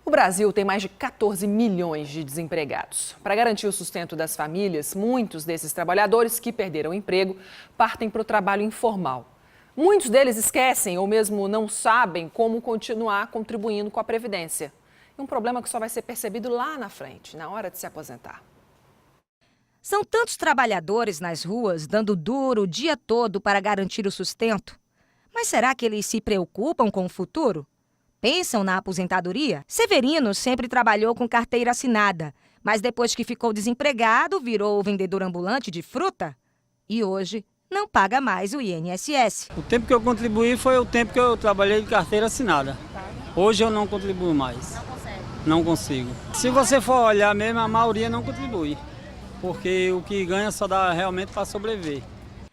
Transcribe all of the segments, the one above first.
O Brasil tem mais de 14 milhões de desempregados. Para garantir o sustento das famílias, muitos desses trabalhadores que perderam o emprego partem para o trabalho informal. Muitos deles esquecem ou mesmo não sabem como continuar contribuindo com a Previdência. É um problema que só vai ser percebido lá na frente, na hora de se aposentar. São tantos trabalhadores nas ruas dando duro o dia todo para garantir o sustento. Mas será que eles se preocupam com o futuro? Pensam na aposentadoria? Severino sempre trabalhou com carteira assinada, mas depois que ficou desempregado, virou vendedor ambulante de fruta e hoje não paga mais o INSS. O tempo que eu contribuí foi o tempo que eu trabalhei de carteira assinada. Hoje eu não contribuo mais. Não consegue? Não consigo. Se você for olhar mesmo, a maioria não contribui, porque o que ganha só dá realmente para sobreviver.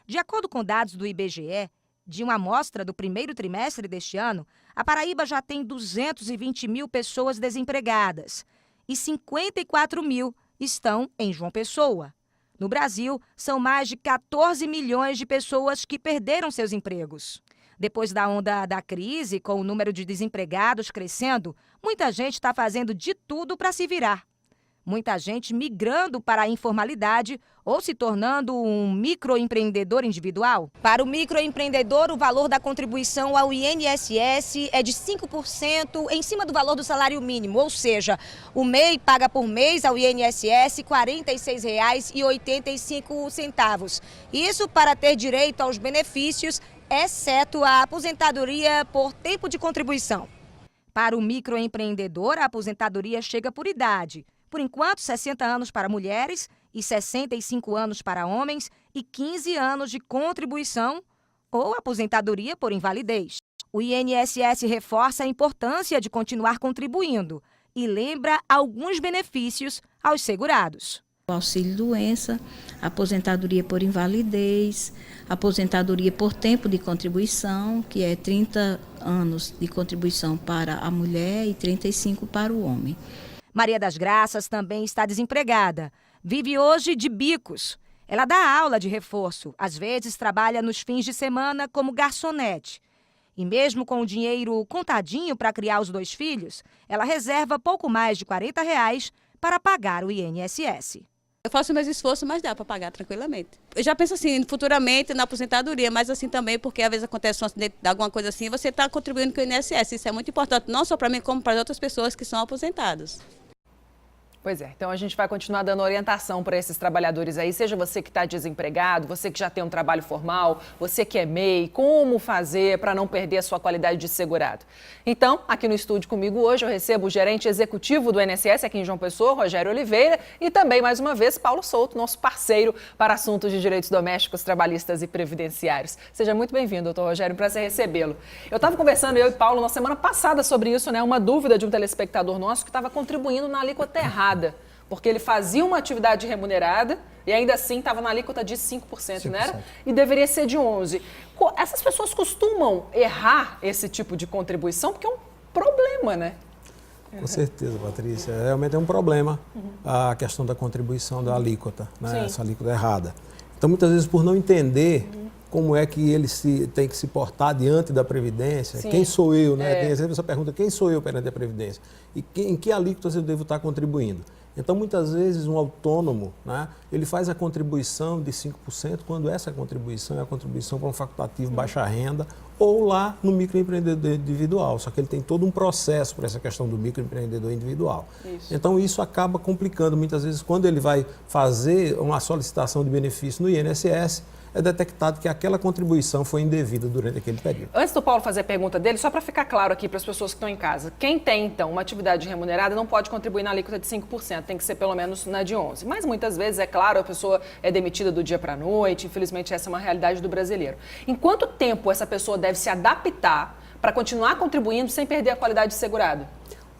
De acordo com dados do IBGE, de uma amostra do primeiro trimestre deste ano, a Paraíba já tem 220 mil pessoas desempregadas e 54 mil estão em João Pessoa. No Brasil, são mais de 14 milhões de pessoas que perderam seus empregos. Depois da onda da crise, com o número de desempregados crescendo, muita gente está fazendo de tudo para se virar. Muita gente migrando para a informalidade ou se tornando um microempreendedor individual. Para o microempreendedor, o valor da contribuição ao INSS é de 5% em cima do valor do salário mínimo, ou seja, o MEI paga por mês ao INSS R$ 46,85. Isso para ter direito aos benefícios, exceto a aposentadoria por tempo de contribuição. Para o microempreendedor, a aposentadoria chega por idade. Por enquanto, 60 anos para mulheres e 65 anos para homens e 15 anos de contribuição ou aposentadoria por invalidez. O INSS reforça a importância de continuar contribuindo e lembra alguns benefícios aos segurados. O auxílio-doença, aposentadoria por invalidez, aposentadoria por tempo de contribuição, que é 30 anos de contribuição para a mulher e 35 para o homem. Maria das Graças também está desempregada. Vive hoje de bicos. Ela dá aula de reforço. Às vezes trabalha nos fins de semana como garçonete. E mesmo com o dinheiro contadinho para criar os 2 filhos, ela reserva pouco mais de R$ 40 para pagar o INSS. Eu faço meus esforços, mas dá para pagar tranquilamente. Eu já penso assim, futuramente na aposentadoria, mas assim também porque às vezes acontece um acidente, alguma coisa assim, você está contribuindo com o INSS. Isso é muito importante, não só para mim, como para as outras pessoas que são aposentadas. Pois é, então a gente vai continuar dando orientação para esses trabalhadores aí, seja você que está desempregado, você que já tem um trabalho formal, você que é MEI, como fazer para não perder a sua qualidade de segurado. Então, aqui no estúdio comigo hoje eu recebo o gerente executivo do INSS aqui em João Pessoa, Rogério Oliveira, e também, mais uma vez, Paulo Souto, nosso parceiro para assuntos de direitos domésticos, trabalhistas e previdenciários. Seja muito bem-vindo, doutor Rogério, um prazer recebê-lo. Eu estava conversando, eu e Paulo, na semana passada sobre isso, né? Uma dúvida de um telespectador nosso que estava contribuindo na alíquota errada. Porque ele fazia uma atividade remunerada e ainda assim estava na alíquota de 5%, não era? E deveria ser de 11%. Essas pessoas costumam errar esse tipo de contribuição porque é um problema, né? Com certeza, Patrícia. Realmente é um problema a questão da contribuição da alíquota, né? Essa alíquota errada. Então, muitas vezes, por não entender como é que ele tem que se portar diante da Previdência, quem sou eu, né? Tem sempre essa pergunta, quem sou eu perante a Previdência? E em que alíquotas eu devo estar contribuindo? Então, muitas vezes, um autônomo, né, ele faz a contribuição de 5% quando essa contribuição é a contribuição para um facultativo baixa renda ou lá no microempreendedor individual. Só que ele tem todo um processo para essa questão do microempreendedor individual. Então, isso acaba complicando. Muitas vezes, quando ele vai fazer uma solicitação de benefício no INSS, é detectado que aquela contribuição foi indevida durante aquele período. Antes do Paulo fazer a pergunta dele, só para ficar claro aqui para as pessoas que estão em casa, quem tem, então, uma atividade remunerada não pode contribuir na alíquota de 5%, tem que ser pelo menos na de 11%. Mas muitas vezes, é claro, a pessoa é demitida do dia para a noite, infelizmente essa é uma realidade do brasileiro. Em quanto tempo essa pessoa deve se adaptar para continuar contribuindo sem perder a qualidade de segurado?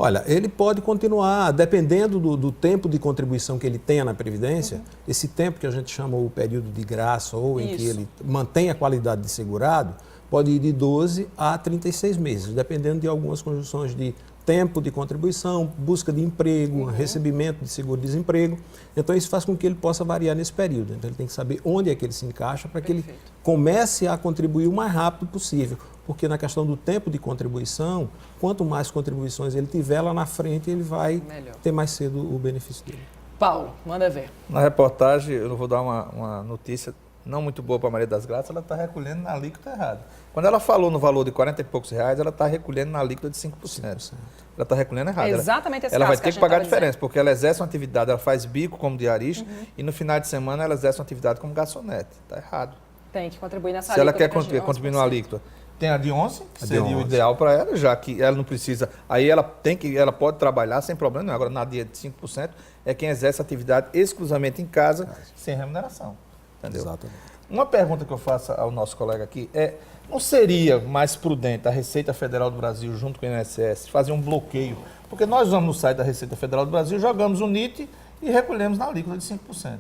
Olha, ele pode continuar, dependendo do tempo de contribuição que ele tenha na Previdência, esse tempo que a gente chama o período de graça ou em que ele mantém a qualidade de segurado, pode ir de 12 a 36 meses, dependendo de algumas conjunções de tempo de contribuição, busca de emprego, recebimento de seguro-desemprego. Então, isso faz com que ele possa variar nesse período. Então, ele tem que saber onde é que ele se encaixa para que ele comece a contribuir o mais rápido possível. Porque na questão do tempo de contribuição, quanto mais contribuições ele tiver lá na frente, ele vai ter mais cedo o benefício dele. Paulo, manda ver. Na reportagem, eu vou dar uma notícia não muito boa para a Maria das Graças, ela está recolhendo na alíquota errada. Quando ela falou no valor de 40 e poucos reais, ela está recolhendo na alíquota de 5%. Ela está recolhendo errado. É exatamente esse ela vai caso ter que pagar a diferença, porque ela exerce uma atividade, ela faz bico como diarista e no final de semana ela exerce uma atividade como garçonete. Está errado. Tem que contribuir nessa Se ela alíquota. quer contribuir na alíquota, tem a de 11, A de seria 11. o ideal para ela, já que ela não precisa. Aí ela pode trabalhar sem problema nenhum. Agora, na dia de 5%, é quem exerce atividade exclusivamente em casa, sem remuneração. Entendeu? Exatamente. Uma pergunta que eu faço ao nosso colega aqui é: não seria mais prudente a Receita Federal do Brasil, junto com o INSS, fazer um bloqueio? Porque nós vamos no site da Receita Federal do Brasil, jogamos o NIT e recolhemos na alíquota de 5%.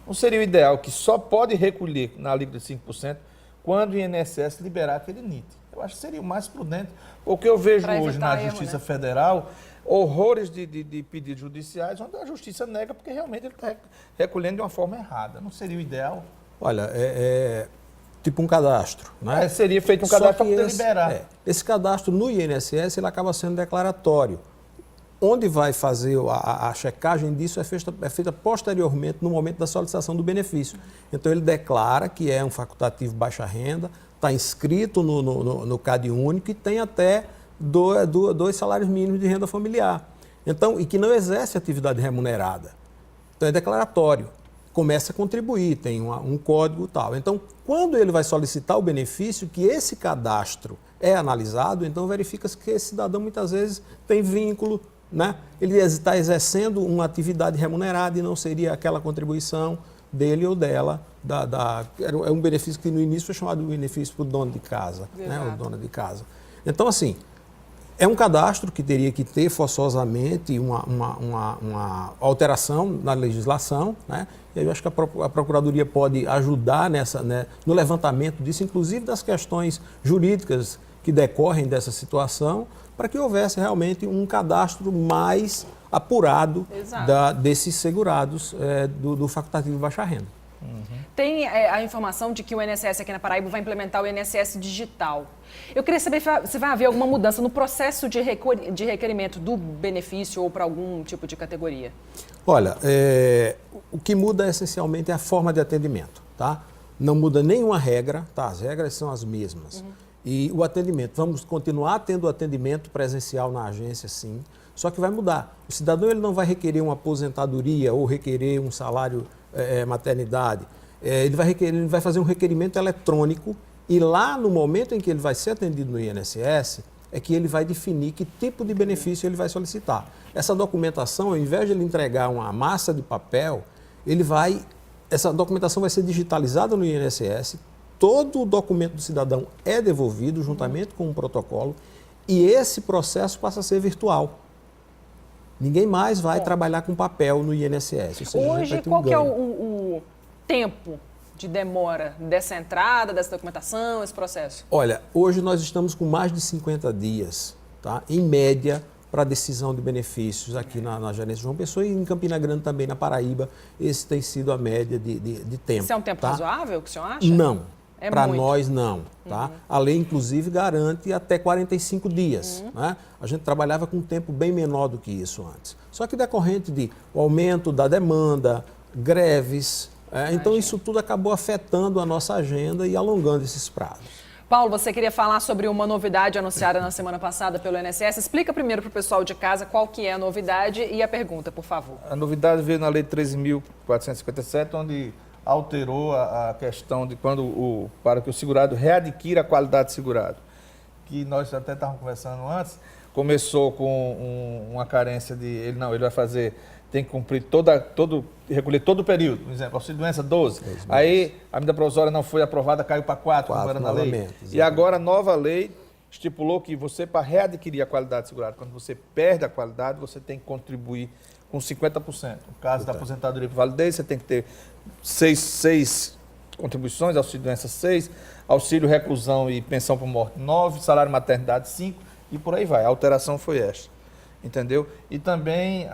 Não seria o ideal que só pode recolher na alíquota de 5% quando o INSS liberar aquele NIT? Eu acho que seria o mais prudente. O que eu vejo hoje na Justiça Federal, horrores de pedidos judiciais, onde a Justiça nega porque realmente ele está recolhendo de uma forma errada. Não seria o ideal? Olha, é tipo um cadastro, né? Seria feito um cadastro para poder liberar. Esse cadastro no INSS ele acaba sendo declaratório. Onde vai fazer a checagem disso é feita posteriormente, no momento da solicitação do benefício. Então, ele declara que é um facultativo baixa renda, está inscrito no CAD único e tem até 2 salários mínimos de renda familiar. Então, e que não exerce atividade remunerada. Então, é declaratório. Começa a contribuir, tem um código e tal. Então, quando ele vai solicitar o benefício, que esse cadastro é analisado, então verifica-se que esse cidadão muitas vezes tem vínculo, né? Ele está exercendo uma atividade remunerada e não seria aquela contribuição dele ou dela. É um benefício que no início foi chamado de benefício para o dono de casa, né? Ou dona de casa. Então, assim, é um cadastro que teria que ter forçosamente uma alteração na legislação, né? E eu acho que a Procuradoria pode ajudar no levantamento disso, inclusive das questões jurídicas que decorrem dessa situação, para que houvesse realmente um cadastro mais apurado desses segurados do facultativo baixa renda. Tem a informação de que o INSS aqui na Paraíba vai implementar o INSS digital. Eu queria saber se vai haver alguma mudança no processo de requerimento do benefício ou para algum tipo de categoria. Olha, o que muda essencialmente é a forma de atendimento, tá? Não muda nenhuma regra, tá? As regras são as mesmas. E o atendimento, vamos continuar tendo atendimento presencial na agência, sim, só que vai mudar. O cidadão ele não vai requerer uma aposentadoria ou requerer um salário maternidade. Ele vai fazer um requerimento eletrônico e lá no momento em que ele vai ser atendido no INSS, é que ele vai definir que tipo de benefício ele vai solicitar. Essa documentação, ao invés de ele entregar uma massa de papel, essa documentação vai ser digitalizada no INSS, todo o documento do cidadão é devolvido juntamente com um protocolo e esse processo passa a ser virtual. Ninguém mais vai trabalhar com papel no INSS. Ou seja, hoje, qual que é o tempo de demora dessa entrada, dessa documentação, esse processo? Olha, hoje nós estamos com mais de 50 dias, tá? Em média, para decisão de benefícios aqui na Gerência João Pessoa e em Campina Grande também, na Paraíba, esse tem sido a média de tempo. Isso é um tempo razoável, que o senhor acha? Não. Para nós, não. Tá? A lei, inclusive, garante até 45 dias. Né? A gente trabalhava com um tempo bem menor do que isso antes. Só que decorrente de o aumento da demanda, greves, então isso tudo acabou afetando a nossa agenda e alongando esses prazos. Paulo, você queria falar sobre uma novidade anunciada na semana passada pelo INSS. Explica primeiro para o pessoal de casa qual que é a novidade e a pergunta, por favor. A novidade veio na Lei 13.457, onde alterou a questão de para que o segurado readquira a qualidade de segurado. Que nós até estávamos conversando antes, começou com uma carência de ele vai fazer, tem que cumprir recolher todo o período. Por exemplo, auxílio-doença 12. Aí a medida provisória não foi aprovada, caiu para 4 como era na lei. Exatamente. E agora a nova lei estipulou que você, para readquirir a qualidade de segurado, quando você perde a qualidade, você tem que contribuir com 50%. No caso da aposentadoria por validez, você tem que ter 6 contribuições, auxílio-doença 6, auxílio reclusão e pensão por morte 9, salário maternidade 5 e por aí vai. A alteração foi esta. Entendeu? E também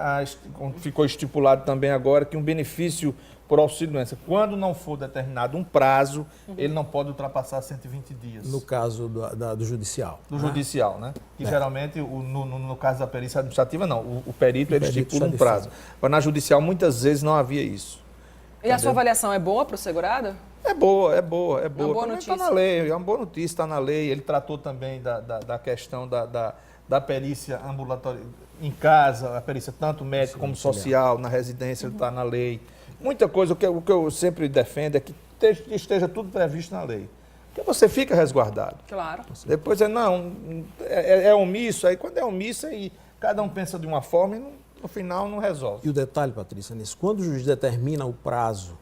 ficou estipulado também agora que um benefício por auxílio-doença, quando não for determinado um prazo, ele não pode ultrapassar 120 dias. No caso do judicial. Do judicial, né? Que geralmente, no caso da perícia administrativa, não. O perito, ele estipula um prazo. Mas na judicial, muitas vezes, não havia isso. E a sua avaliação é boa para o segurado? É boa. É uma boa notícia. Está na lei, é uma boa notícia, está na lei. Ele tratou também da questão da perícia ambulatória em casa, a perícia tanto médica como social, na residência, está na lei. Muita coisa, o que eu sempre defendo é que esteja tudo previsto na lei. Porque você fica resguardado. Claro. Depois é omisso, aí quando é omisso, aí cada um pensa de uma forma e no final não resolve. E o detalhe, Patrícia, nisso, quando o juiz determina o prazo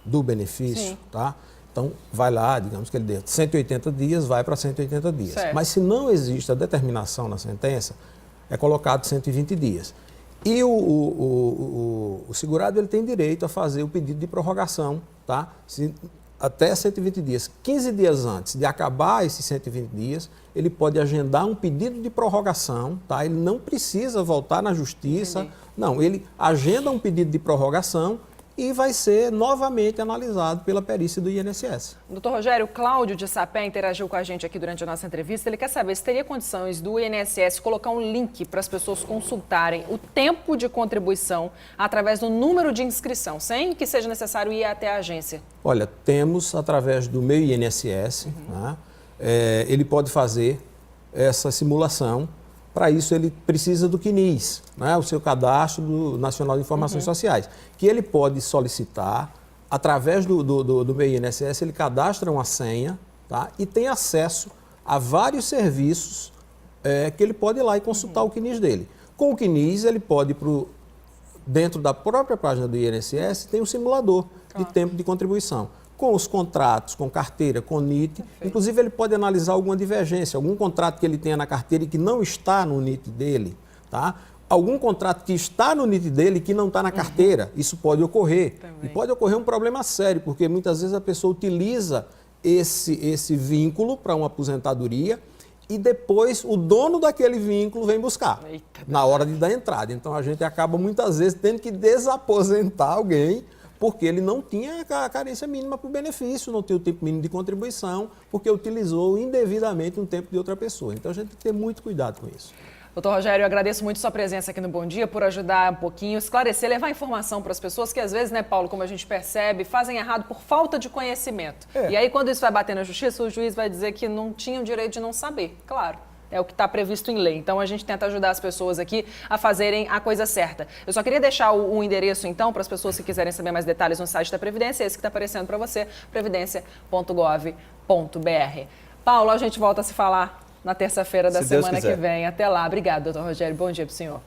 do benefício, tá? Então, vai lá, digamos que ele dê 180 dias, vai para 180 dias. Certo. Mas se não existe a determinação na sentença, é colocado 120 dias. E o segurado ele tem direito a fazer o pedido de prorrogação, tá? Até 120 dias. 15 dias antes de acabar esses 120 dias, ele pode agendar um pedido de prorrogação, tá? Ele não precisa voltar na justiça. Entendi. Não, ele agenda um pedido de prorrogação e vai ser novamente analisado pela perícia do INSS. Doutor Rogério, o Cláudio de Sapé interagiu com a gente aqui durante a nossa entrevista. Ele quer saber se teria condições do INSS colocar um link para as pessoas consultarem o tempo de contribuição através do número de inscrição, sem que seja necessário ir até a agência. Olha, temos através do meu INSS, né, ele pode fazer essa simulação. Para isso, ele precisa do CNIS, né, o seu Cadastro Nacional de Informações Sociais, que ele pode solicitar, através do meu INSS, ele cadastra uma senha, tá, e tem acesso a vários serviços que ele pode ir lá e consultar o CNIS dele. Com o CNIS, ele pode ir dentro da própria página do INSS, tem um simulador de tempo de contribuição. Com os contratos, com carteira, com NIT. Perfeito. Inclusive, ele pode analisar alguma divergência, algum contrato que ele tenha na carteira e que não está no NIT dele, tá? Algum contrato que está no NIT dele e que não está na carteira, isso pode ocorrer. Também. E pode ocorrer um problema sério, porque muitas vezes a pessoa utiliza esse vínculo para uma aposentadoria e depois o dono daquele vínculo vem buscar na hora de dar entrada. Então, a gente acaba muitas vezes tendo que desaposentar alguém porque ele não tinha a carência mínima para o benefício, não tinha o tempo mínimo de contribuição, porque utilizou indevidamente um tempo de outra pessoa. Então, a gente tem que ter muito cuidado com isso. Doutor Rogério, eu agradeço muito sua presença aqui no Bom Dia, por ajudar um pouquinho, esclarecer, levar informação para as pessoas que às vezes, né, Paulo, como a gente percebe, fazem errado por falta de conhecimento. E aí, quando isso vai bater na justiça, o juiz vai dizer que não tinha o direito de não saber, claro. É o que está previsto em lei. Então, a gente tenta ajudar as pessoas aqui a fazerem a coisa certa. Eu só queria deixar o endereço, então, para as pessoas que quiserem saber mais detalhes no site da Previdência, esse que está aparecendo para você, previdência.gov.br. Paulo, a gente volta a se falar na terça-feira da semana que vem. Até lá. Obrigada, doutor Rogério. Bom dia para o senhor.